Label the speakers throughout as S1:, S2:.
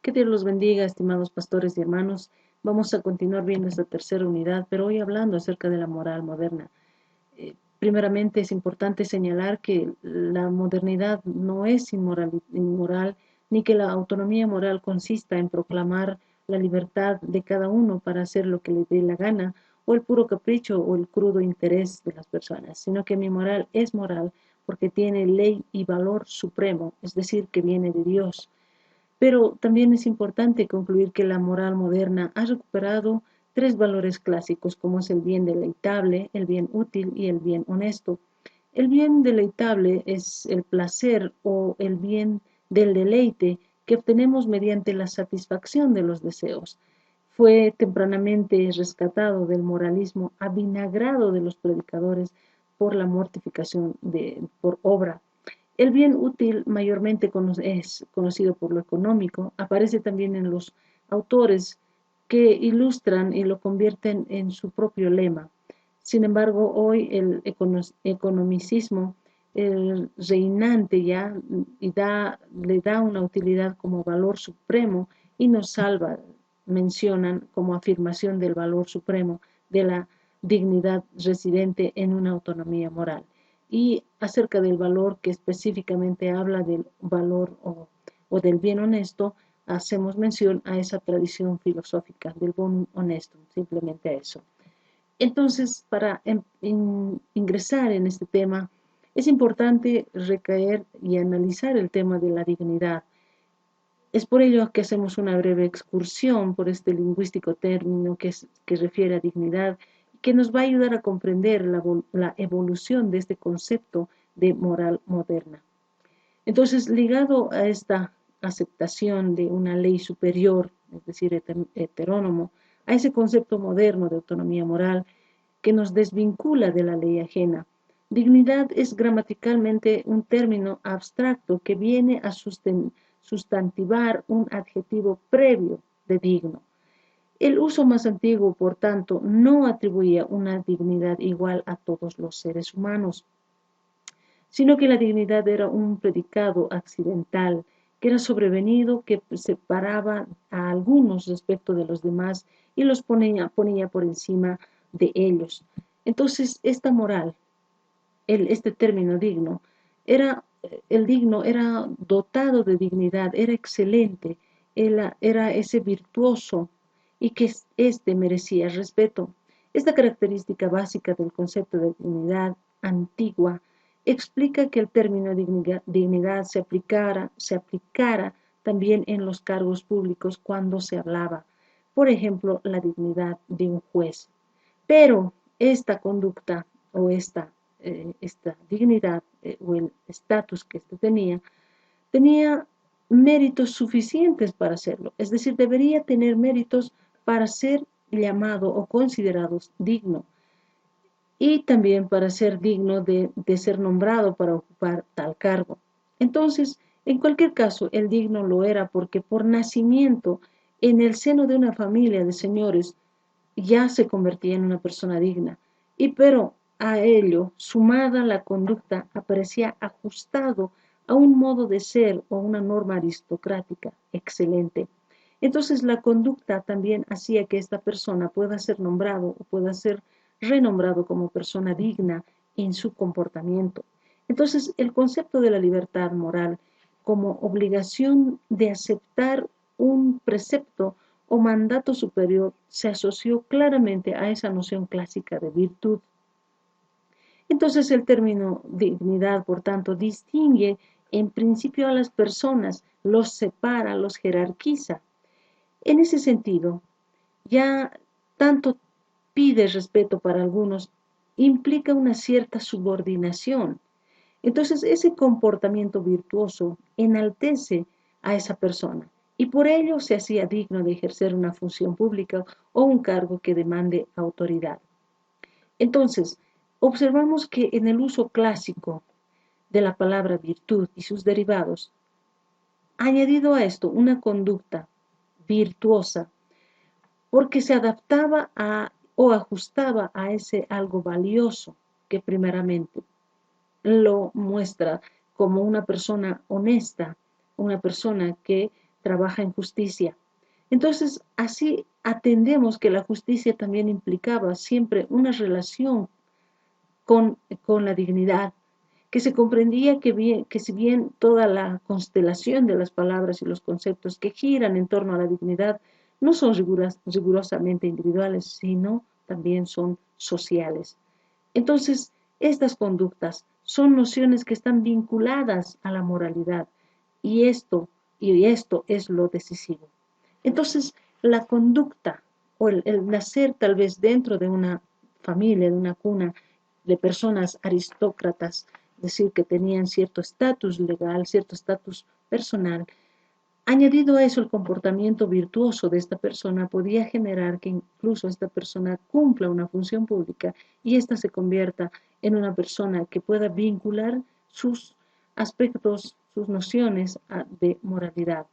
S1: Que Dios los bendiga, estimados pastores y hermanos. Vamos a continuar viendo esta tercera unidad, pero hoy hablando acerca de la moral moderna. Primeramente es importante señalar que la modernidad no es inmoral, ni que la autonomía moral consista en proclamar la libertad de cada uno para hacer lo que le dé la gana, o el puro capricho o el crudo interés de las personas, sino que mi moral es moral porque tiene ley y valor supremo, es decir, que viene de Dios. Pero también es importante concluir que la moral moderna ha recuperado tres valores clásicos, como es el bien deleitable, el bien útil y el bien honesto. El bien deleitable es el placer o el bien del deleite que obtenemos mediante la satisfacción de los deseos. Fue tempranamente rescatado del moralismo avinagrado de los predicadores por la mortificación por obra. El bien útil, mayormente es conocido por lo económico, aparece también en los autores que ilustran y lo convierten en su propio lema. Sin embargo, hoy el economicismo reinante ya le da una utilidad como valor supremo y nos salva, mencionan como afirmación del valor supremo de la dignidad residente en una autonomía moral. Y acerca del valor que específicamente habla del valor o del bien honesto, hacemos mención a esa tradición filosófica del bon honesto, simplemente a eso. Entonces, para ingresar en este tema, es importante recaer y analizar el tema de la dignidad. Es por ello que hacemos una breve excursión por este lingüístico término que refiere a dignidad, que nos va a ayudar a comprender la evolución de este concepto de moral moderna. Entonces, ligado a esta aceptación de una ley superior, es decir, heterónomo, a ese concepto moderno de autonomía moral que nos desvincula de la ley ajena. Dignidad es gramaticalmente un término abstracto que viene a sustantivar un adjetivo previo de digno. El uso más antiguo, por tanto, no atribuía una dignidad igual a todos los seres humanos, sino que la dignidad era un predicado accidental que era sobrevenido, que separaba a algunos respecto de los demás y los ponía por encima de ellos. Entonces, esta moral, este término digno, el digno era dotado de dignidad, era excelente, era ese virtuoso y que éste merecía respeto. Esta característica básica del concepto de dignidad antigua explica que el término dignidad se aplicara también en los cargos públicos cuando se hablaba, por ejemplo, la dignidad de un juez. Pero esta conducta o esta dignidad o el estatus que éste tenía méritos suficientes para hacerlo. Es decir, debería tener méritos para ser llamado o considerado digno y también para ser digno de ser nombrado para ocupar tal cargo. Entonces, en cualquier caso, el digno lo era porque por nacimiento en el seno de una familia de señores ya se convertía en una persona digna. Y pero a ello, sumada la conducta, aparecía ajustado a un modo de ser o una norma aristocrática excelente. Entonces la conducta también hacía que esta persona pueda ser nombrado o pueda ser renombrado como persona digna en su comportamiento. Entonces el concepto de la libertad moral como obligación de aceptar un precepto o mandato superior se asoció claramente a esa noción clásica de virtud. Entonces el término dignidad, por tanto, distingue en principio a las personas, los separa, los jerarquiza. En ese sentido, ya tanto pide respeto para algunos, implica una cierta subordinación. Entonces, ese comportamiento virtuoso enaltece a esa persona y por ello se hacía digno de ejercer una función pública o un cargo que demande autoridad. Entonces, observamos que en el uso clásico de la palabra virtud y sus derivados, añadido a esto una conducta virtuosa, porque se adaptaba a o ajustaba a ese algo valioso que primeramente lo muestra como una persona honesta, una persona que trabaja en justicia. Entonces, así atendemos que la justicia también implicaba siempre una relación con la dignidad, que se comprendía que si bien toda la constelación de las palabras y los conceptos que giran en torno a la dignidad no son rigurosamente individuales, sino también son sociales. Entonces, estas conductas son nociones que están vinculadas a la moralidad y esto es lo decisivo. Entonces, la conducta o el nacer tal vez dentro de una familia, de una cuna de personas aristócratas, es decir, que tenían cierto estatus legal, cierto estatus personal, añadido a eso el comportamiento virtuoso de esta persona podía generar que incluso esta persona cumpla una función pública y ésta se convierta en una persona que pueda vincular sus aspectos, sus nociones de moralidad.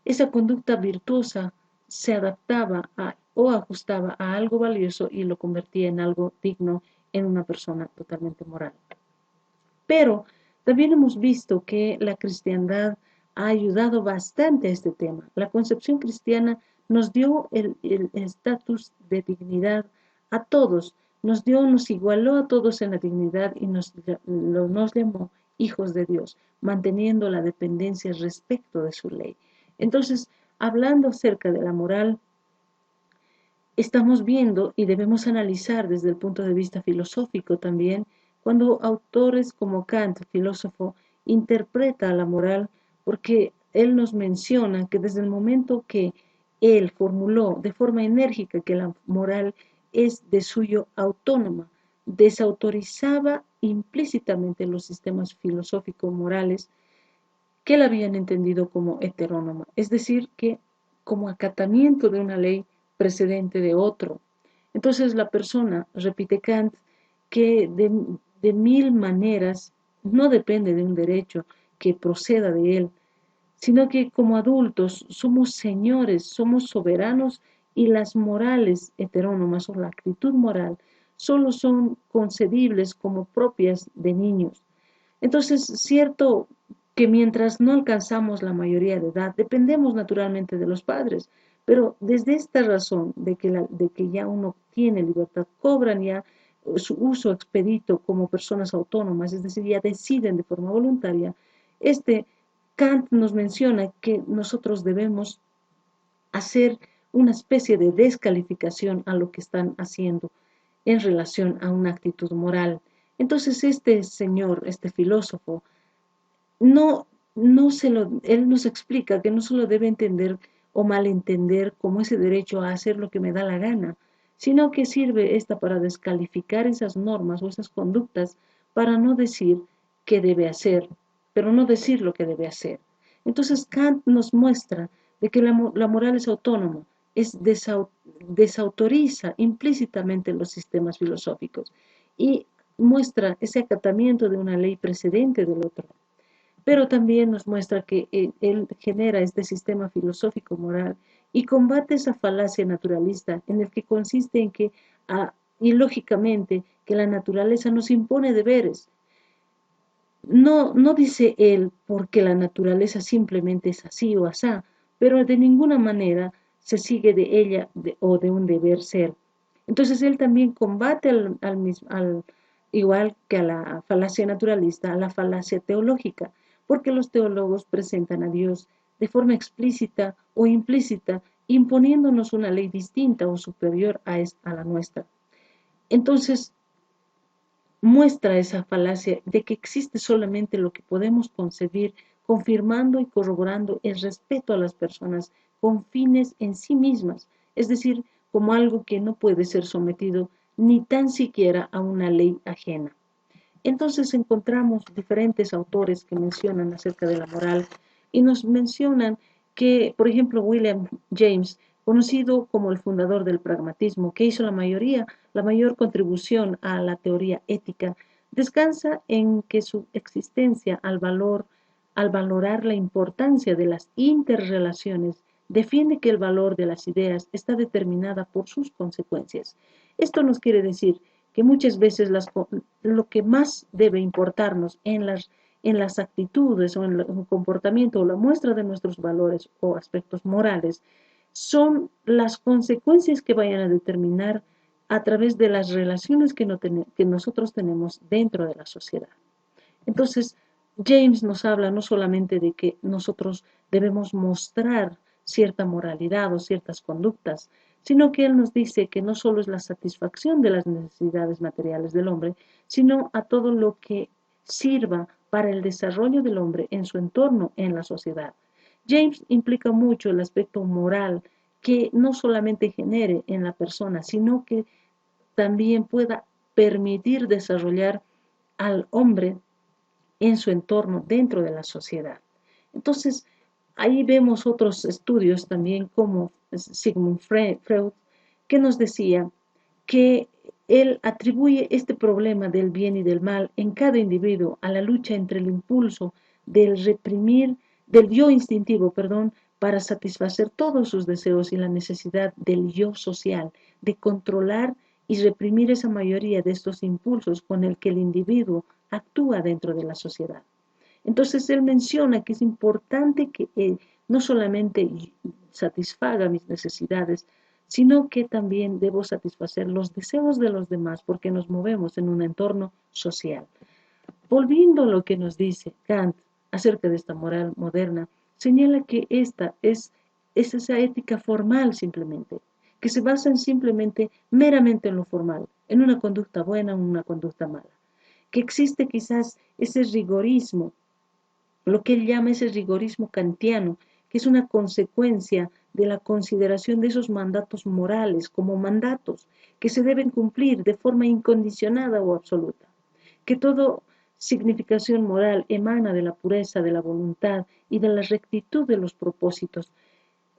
S1: Esa conducta virtuosa se adaptaba o ajustaba a algo valioso y lo convertía en algo digno, en una persona totalmente moral. Pero también hemos visto que la cristiandad ha ayudado bastante a este tema. La concepción cristiana nos dio el estatus de dignidad a todos, nos igualó a todos en la dignidad y nos llamó hijos de Dios, manteniendo la dependencia respecto de su ley. Entonces, hablando acerca de la moral, estamos viendo y debemos analizar desde el punto de vista filosófico también, cuando autores como Kant, filósofo, interpreta la moral, porque él nos menciona que desde el momento que él formuló de forma enérgica que la moral es de suyo autónoma, desautorizaba implícitamente los sistemas filosóficos morales que la habían entendido como heterónoma, es decir, que como acatamiento de una ley precedente de otro. Entonces la persona, repite Kant, que de mil maneras no depende de un derecho que proceda de él, sino que como adultos somos señores, somos soberanos y las morales heterónomas o la actitud moral solo son concebibles como propias de niños. Entonces, cierto que mientras no alcanzamos la mayoría de edad, dependemos naturalmente de los padres, pero desde esta razón de que ya uno tiene libertad, cobran ya su uso expedito como personas autónomas, es decir, ya deciden de forma voluntaria, este Kant nos menciona que nosotros debemos hacer una especie de descalificación a lo que están haciendo en relación a una actitud moral. Entonces este señor, este filósofo, no, él nos explica que no se lo debe entender o malentender como ese derecho a hacer lo que me da la gana, sino que sirve esta para descalificar esas normas o esas conductas para no decir qué debe hacer, pero no decir lo que debe hacer. Entonces Kant nos muestra de que la moral es autónoma, desautoriza implícitamente los sistemas filosóficos y muestra ese acatamiento de una ley precedente del otro, pero también nos muestra que él genera este sistema filosófico moral y combate esa falacia naturalista en el que consiste en que, ilógicamente, que la naturaleza nos impone deberes. No dice él porque la naturaleza simplemente es así o asá, pero de ninguna manera se sigue de ella o de un deber ser. Entonces él también combate igual que a la falacia naturalista, a la falacia teológica, porque los teólogos presentan a Dios de forma explícita o implícita, imponiéndonos una ley distinta o superior a la nuestra. Entonces, muestra esa falacia de que existe solamente lo que podemos concebir, confirmando y corroborando el respeto a las personas con fines en sí mismas, es decir, como algo que no puede ser sometido ni tan siquiera a una ley ajena. Entonces encontramos diferentes autores que mencionan acerca de la moral y nos mencionan que, por ejemplo, William James, conocido como el fundador del pragmatismo, que hizo la mayor contribución a la teoría ética, descansa en que su existencia al valorar la importancia de las interrelaciones, defiende que el valor de las ideas está determinada por sus consecuencias. Esto nos quiere decir que muchas veces lo que más debe importarnos en las actitudes o en el comportamiento o la muestra de nuestros valores o aspectos morales son las consecuencias que vayan a determinar a través de las relaciones que nosotros tenemos dentro de la sociedad. Entonces, James nos habla no solamente de que nosotros debemos mostrar cierta moralidad o ciertas conductas, sino que él nos dice que no solo es la satisfacción de las necesidades materiales del hombre, sino a todo lo que sirva para el desarrollo del hombre en su entorno, en la sociedad. James implica mucho el aspecto moral que no solamente genere en la persona, sino que también pueda permitir desarrollar al hombre en su entorno dentro de la sociedad. Entonces, ahí vemos otros estudios también como Sigmund Freud, que nos decía que él atribuye este problema del bien y del mal en cada individuo a la lucha entre el impulso del reprimir, del yo instintivo, perdón, para satisfacer todos sus deseos y la necesidad del yo social, de controlar y reprimir esa mayoría de estos impulsos con el que el individuo actúa dentro de la sociedad. Entonces él menciona que es importante que no solamente satisfaga mis necesidades, sino que también debo satisfacer los deseos de los demás porque nos movemos en un entorno social. Volviendo a lo que nos dice Kant acerca de esta moral moderna, señala que esta es esa ética formal simplemente, que se basa en simplemente, meramente en lo formal, en una conducta buena o en una conducta mala, que existe quizás ese rigorismo, lo que él llama ese rigorismo kantiano, que es una consecuencia de la consideración de esos mandatos morales como mandatos que se deben cumplir de forma incondicionada o absoluta, que toda significación moral emana de la pureza de la voluntad y de la rectitud de los propósitos,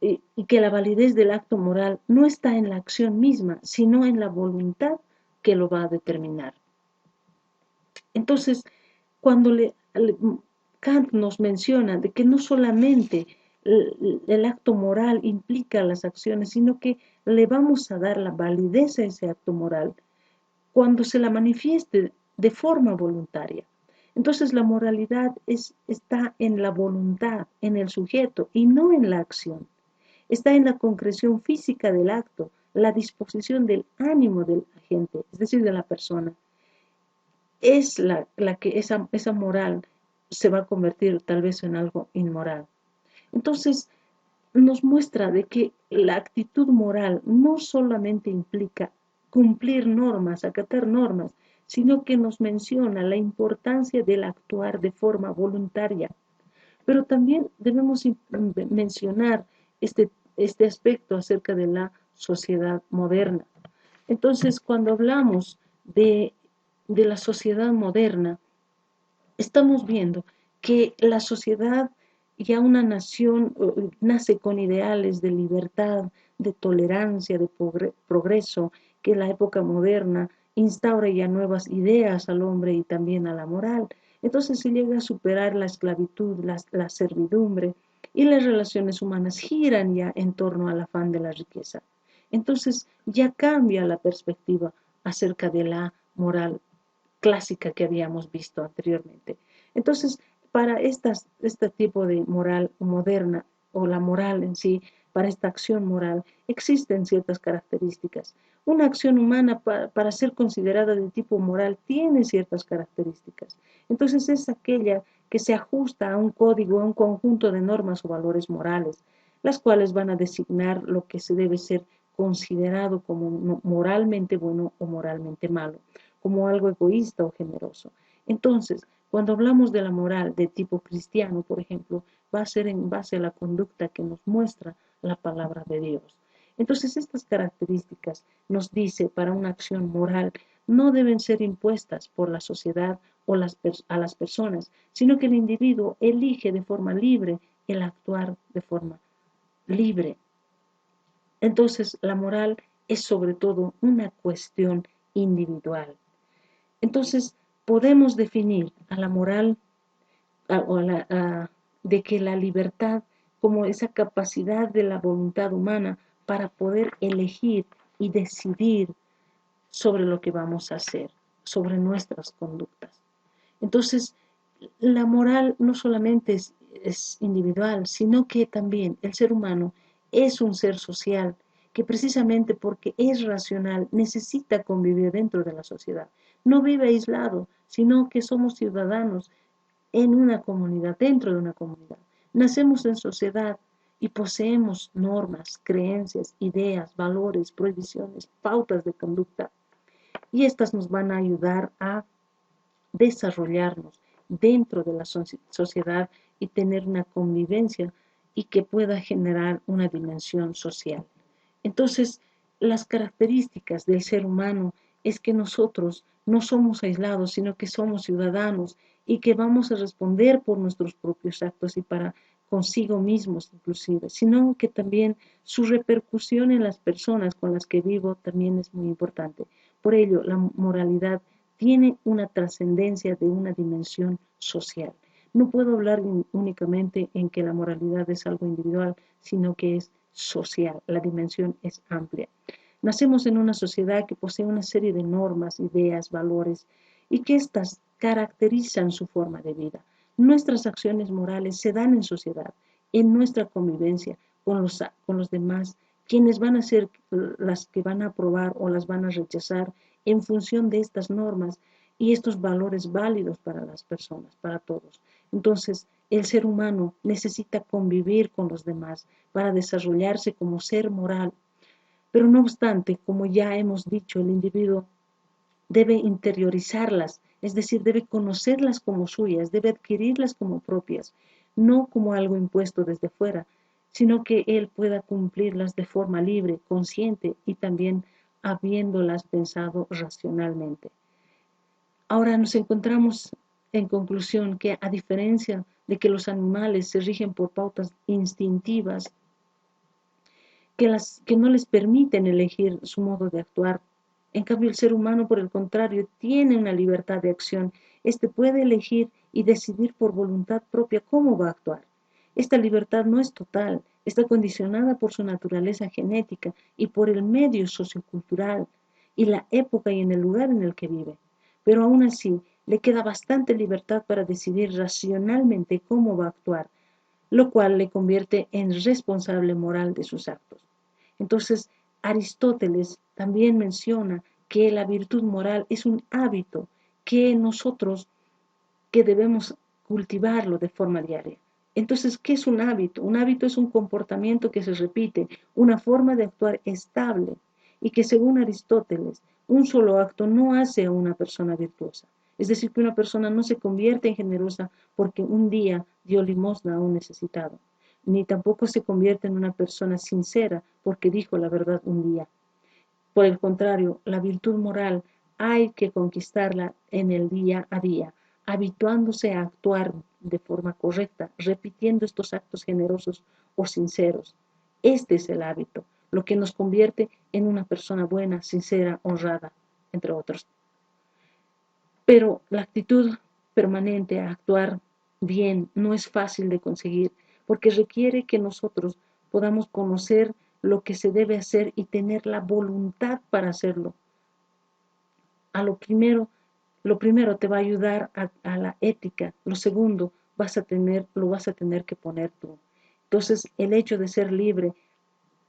S1: y que la validez del acto moral no está en la acción misma, sino en la voluntad que lo va a determinar. Entonces, cuando Kant nos menciona de que no solamente el acto moral implica las acciones, sino que le vamos a dar la validez a ese acto moral cuando se la manifieste de forma voluntaria. Entonces la moralidad está en la voluntad, en el sujeto y no en la acción. Está en la concreción física del acto, la disposición del ánimo del agente, es decir, de la persona. Es la que esa moral se va a convertir tal vez en algo inmoral. Entonces, nos muestra de que la actitud moral no solamente implica cumplir normas, acatar normas, sino que nos menciona la importancia del actuar de forma voluntaria. Pero también debemos mencionar este aspecto acerca de la sociedad moderna. Entonces, cuando hablamos de la sociedad moderna, estamos viendo que la sociedad, ya una nación, nace con ideales de libertad, de tolerancia, de progreso, que en la época moderna instaura ya nuevas ideas al hombre y también a la moral. Entonces se llega a superar la esclavitud, la servidumbre, y las relaciones humanas giran ya en torno al afán de la riqueza. Entonces ya cambia la perspectiva acerca de la moral clásica que habíamos visto anteriormente. Entonces, para este tipo de moral moderna o la moral en sí, para esta acción moral, existen ciertas características. Una acción humana para ser considerada de tipo moral tiene ciertas características. Entonces es aquella que se ajusta a un código, a un conjunto de normas o valores morales, las cuales van a designar lo que se debe ser considerado como moralmente bueno o moralmente malo, como algo egoísta o generoso. Entonces, cuando hablamos de la moral de tipo cristiano, por ejemplo, va a ser en base a la conducta que nos muestra la palabra de Dios. Entonces, estas características nos dice para una acción moral no deben ser impuestas por la sociedad o a las personas, sino que el individuo elige de forma libre el actuar de forma libre. Entonces, la moral es sobre todo una cuestión individual. Entonces, podemos definir a la moral de que la libertad como esa capacidad de la voluntad humana para poder elegir y decidir sobre lo que vamos a hacer, sobre nuestras conductas. Entonces, La moral no solamente es individual, sino que también el ser humano es un ser social que precisamente porque es racional necesita convivir dentro de la sociedad. No vive aislado, sino que somos ciudadanos en una comunidad, dentro de una comunidad. Nacemos en sociedad y poseemos normas, creencias, ideas, valores, prohibiciones, pautas de conducta y estas nos van a ayudar a desarrollarnos dentro de la sociedad y tener una convivencia y que pueda generar una dimensión social. Entonces, las características del ser humano es que nosotros no somos aislados, sino que somos ciudadanos y que vamos a responder por nuestros propios actos y para consigo mismos inclusive, sino que también su repercusión en las personas con las que vivo también es muy importante. Por ello, la moralidad tiene una trascendencia de una dimensión social. No puedo hablar únicamente en que la moralidad es algo individual, sino que es social. La dimensión es amplia. Nacemos en una sociedad que posee una serie de normas, ideas, valores y que éstas caracterizan su forma de vida. Nuestras acciones morales se dan en sociedad, en nuestra convivencia con los demás, quienes van a ser las que van a aprobar o las van a rechazar en función de estas normas y estos valores válidos para las personas, para todos. Entonces, el ser humano necesita convivir con los demás para desarrollarse como ser moral. Pero no obstante, como ya hemos dicho, el individuo debe interiorizarlas, es decir, debe conocerlas como suyas, debe adquirirlas como propias, no como algo impuesto desde fuera, sino que él pueda cumplirlas de forma libre, consciente y también habiéndolas pensado racionalmente. Ahora nos encontramos en conclusión que a diferencia de que los animales se rigen por pautas instintivas que no les permiten elegir su modo de actuar. En cambio, el ser humano, por el contrario, tiene una libertad de acción. Este puede elegir y decidir por voluntad propia cómo va a actuar. Esta libertad no es total, está condicionada por su naturaleza genética y por el medio sociocultural y la época y en el lugar en el que vive. Pero aún así, le queda bastante libertad para decidir racionalmente cómo va a actuar, lo cual le convierte en responsable moral de sus actos. Entonces, Aristóteles también menciona que la virtud moral es un hábito que nosotros que debemos cultivarlo de forma diaria. Entonces, ¿qué es un hábito? Un hábito es un comportamiento que se repite, una forma de actuar estable y que según Aristóteles, un solo acto no hace a una persona virtuosa. Es decir, que una persona no se convierte en generosa porque un día dio limosna a un necesitado, ni tampoco se convierte en una persona sincera porque dijo la verdad un día. Por el contrario, la virtud moral hay que conquistarla en el día a día, habituándose a actuar de forma correcta, repitiendo estos actos generosos o sinceros. Este es el hábito, lo que nos convierte en una persona buena, sincera, honrada, entre otros. Pero la actitud permanente a actuar bien no es fácil de conseguir porque requiere que nosotros podamos conocer lo que se debe hacer y tener la voluntad para hacerlo. A lo primero te va a ayudar a la ética, lo segundo lo vas a tener que poner tú. Entonces, el hecho de ser libre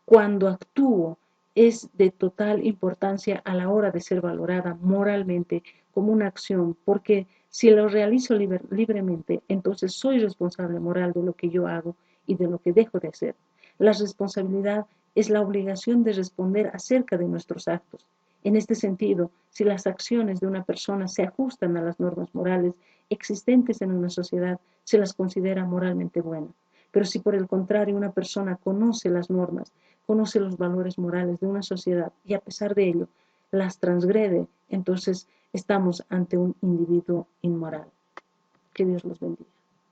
S1: cuando actúo es de total importancia a la hora de ser valorada moralmente como una acción, porque si lo realizo libremente, entonces soy responsable moral de lo que yo hago y de lo que dejo de hacer. La responsabilidad es la obligación de responder acerca de nuestros actos. En este sentido, si las acciones de una persona se ajustan a las normas morales existentes en una sociedad, se las considera moralmente buenas. Pero si por el contrario una persona conoce las normas, conoce los valores morales de una sociedad y a pesar de ello las transgrede, entonces estamos ante un individuo inmoral. Que Dios los bendiga.